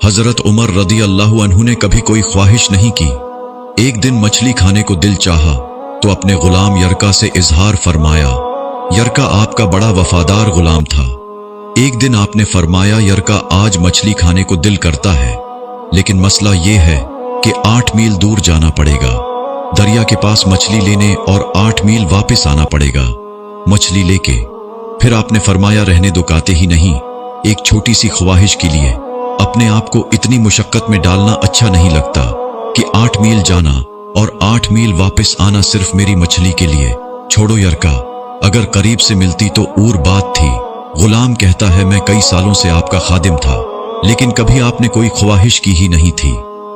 हजरत उमर रदी अल्लाह अन्हु ने कभी कोई ख्वाहिश नहीं की। एक दिन मछली खाने को दिल चाहा तो अपने गुलाम यरका से इजहार फरमाया। यरका आपका बड़ा वफादार गुलाम था। एक दिन आपने फरमाया, यरका आज मछली खाने को दिल करता है, लेकिन मसला ये है कि 8 मील दूर जाना पड़ेगा, दरिया के पास मछली लेने, और 8 मील वापस आना पड़ेगा मछली लेके। फिर आपने फरमाया, रहने दो, काते ही नहीं। एक छोटी सी ख्वाहिश के लिए अपने आप को इतनी मुशक्कत में डालना अच्छा नहीं लगता कि 8 मील जाना और 8 मील वापस आना सिर्फ मेरी मछली के लिए। छोड़ो यरका, अगर करीब से मिलती तो और बात थी। गुलाम कहता है, मैं कई सालों से आपका खादिम था, लेकिन कभी आपने कोई ख्वाहिश की ही नहीं थी,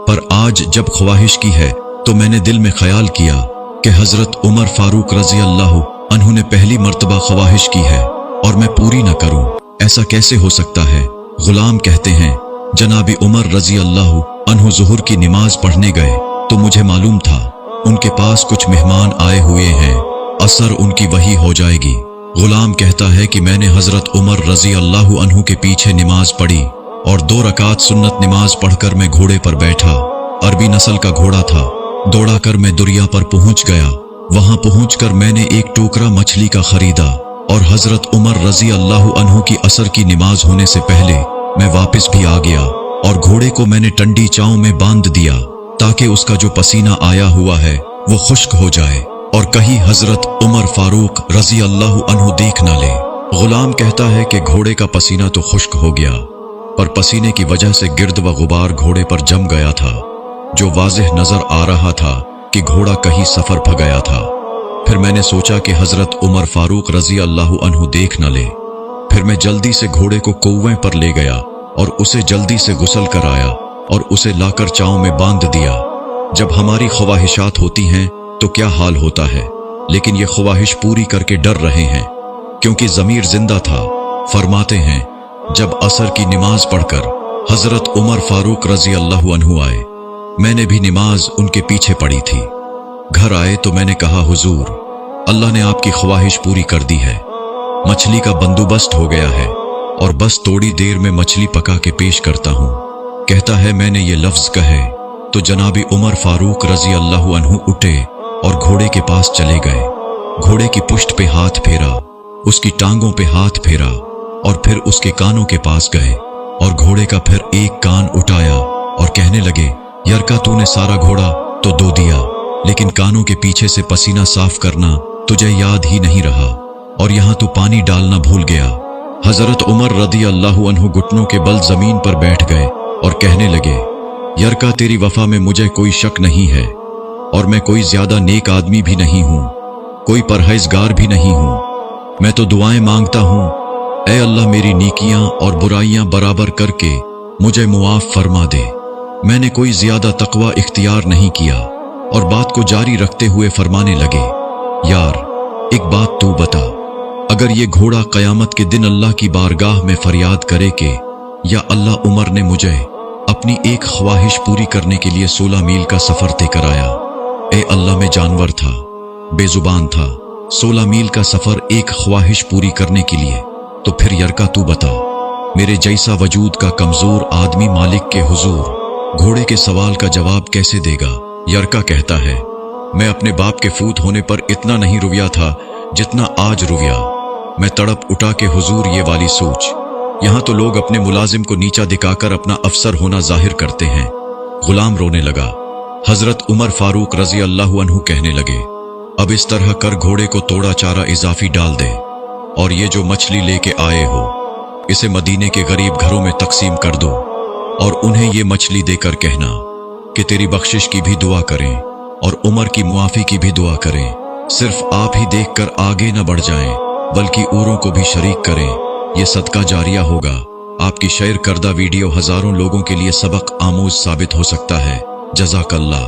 पर आज जब ख्वाहिश की है तो मैंने दिल में ख्याल किया कि हजरत उमर फारूक रजी अल्लाह अन्हु ने पहली मर्तबा ख्वाहिश की है और मैं पूरी न करूं, ऐसा कैसे हो सकता है। गुलाम कहते हैं, जनाबी उमर रजी अल्लाह अन्हु ज़ुहर की नमाज पढ़ने गए तो मुझे मालूम था उनके पास कुछ मेहमान आए हुए हैं, असर उनकी वही हो जाएगी। गुलाम कहता है कि मैंने हजरत उमर रजी अल्लाह अन्हु के पीछे नमाज पढ़ी और 2 रकात सुन्नत नमाज पढ़कर मैं घोड़े पर बैठा। अरबी नस्ल का घोड़ा था। दौड़ा कर मैं दरिया पर पहुंच गया। वहां पहुंचकर मैंने एक टोकरा मछली का खरीदा और हजरत उमर रजी अल्लाह अन्हु की असर की नमाज होने से पहले मैं वापस भी आ गया और घोड़े को मैंने टंडी चाव में बांध दिया ताकि उसका जो पसीना आया हुआ है वो खुश्क हो जाए और कहीं हजरत उमर फारूक रजी अल्लाह अन्हु देख ना ले। गुलाम कहता है कि घोड़े का पसीना तो खुश्क हो गया, पर पसीने की वजह से गिर्द व गुबार घोड़े पर जम गया था, जो वाज़ेह नजर आ रहा था कि घोड़ा कहीं सफर प गया था। फिर मैंने सोचा कि हजरत उमर फारूक रजी अल्लाह अन्हु देख न ले। फिर मैं जल्दी से घोड़े को कुएं पर ले गया और उसे जल्दी से गुसल कराया और उसे लाकर चाव में बांध दिया। जब हमारी ख्वाहिशात होती हैं तो क्या हाल होता है, लेकिन ये ख्वाहिश पूरी करके डर रहे हैं क्योंकि ज़मीर जिंदा था। फरमाते हैं, जब असर की नमाज पढ़कर हजरत उमर फारूक रजी अल्लाह अन्हु आए, मैंने भी नमाज उनके पीछे पढ़ी थी। घर आए तो मैंने कहा, हुजूर, अल्लाह ने आपकी ख्वाहिश पूरी कर दी है, मछली का बंदोबस्त हो गया है और बस थोड़ी देर में मछली पका के पेश करता हूं। कहता है, मैंने ये लफ्ज कहे तो जनाबी उमर फारूक रजी अल्लाह अन्हु उठे और घोड़े के पास चले गए। घोड़े की पुष्ट पे हाथ फेरा, उसकी टांगों पे हाथ फेरा और फिर उसके कानों के पास गए और घोड़े का फिर एक कान उठाया और कहने लगे, यरका, तूने सारा घोड़ा तो दो दिया, लेकिन कानों के पीछे से पसीना साफ करना तुझे याद ही नहीं रहा और यहां तू पानी डालना भूल गया। हजरत उमर रदी अल्लाह अन्हु घुटनों के बल जमीन पर बैठ गए और कहने लगे, यरका, तेरी वफा में मुझे कोई शक नहीं है और मैं कोई ज्यादा नेक आदमी भी नहीं हूं, कोई परहेजगार भी नहीं हूं। मैं तो दुआएं मांगता हूं, ऐ अल्लाह, मेरी नेकियां और बुराइयां बराबर करके मुझे मुआफ फरमा दे। मैंने कोई ज्यादा तकवा इख्तियार नहीं किया। और बात को जारी रखते हुए फरमाने लगे, यार, एक बात तू बता, अगर ये घोड़ा कयामत के दिन अल्लाह की बारगाह में फरियाद करे कि या अल्लाह, उमर ने मुझे अपनी एक ख्वाहिश पूरी करने के लिए 16 मील का सफर तय कराया। ए अल्लाह, मैं जानवर था, बेजुबान था, 16 मील का सफर एक ख्वाहिश पूरी करने के लिए, तो फिर यरका, तू बता, मेरे जैसा वजूद का कमजोर आदमी मालिक के हुजूर घोड़े के सवाल का जवाब कैसे देगा। यरका कहता है, मैं अपने बाप के फूत होने पर इतना नहीं रुविया था जितना आज रुविया। मैं तड़प उठा के हुजूर ये वाली सोच, यहां तो लोग अपने मुलाजिम को नीचा दिखाकर अपना अफसर होना जाहिर करते हैं। गुलाम रोने लगा। हजरत उमर फारूक रजी अल्लाह अन्हु कहने लगे, अब इस तरह कर घोड़े को तोड़ा चारा इजाफी डाल दे और ये जो मछली लेके आए हो इसे मदीने के गरीब घरों में तकसीम कर दो और उन्हें ये मछली देकर कहना कि तेरी बख्शिश की भी दुआ करें और उमर की मुआफी की भी दुआ करें। सिर्फ आप ही देखकर आगे न बढ़ जाएं, बल्कि औरों को भी शरीक करें। ये सदका जारिया होगा। आपकी शेयर करदा वीडियो हजारों लोगों के लिए सबक आमूज साबित हो सकता है। जज़ाकल्लाह।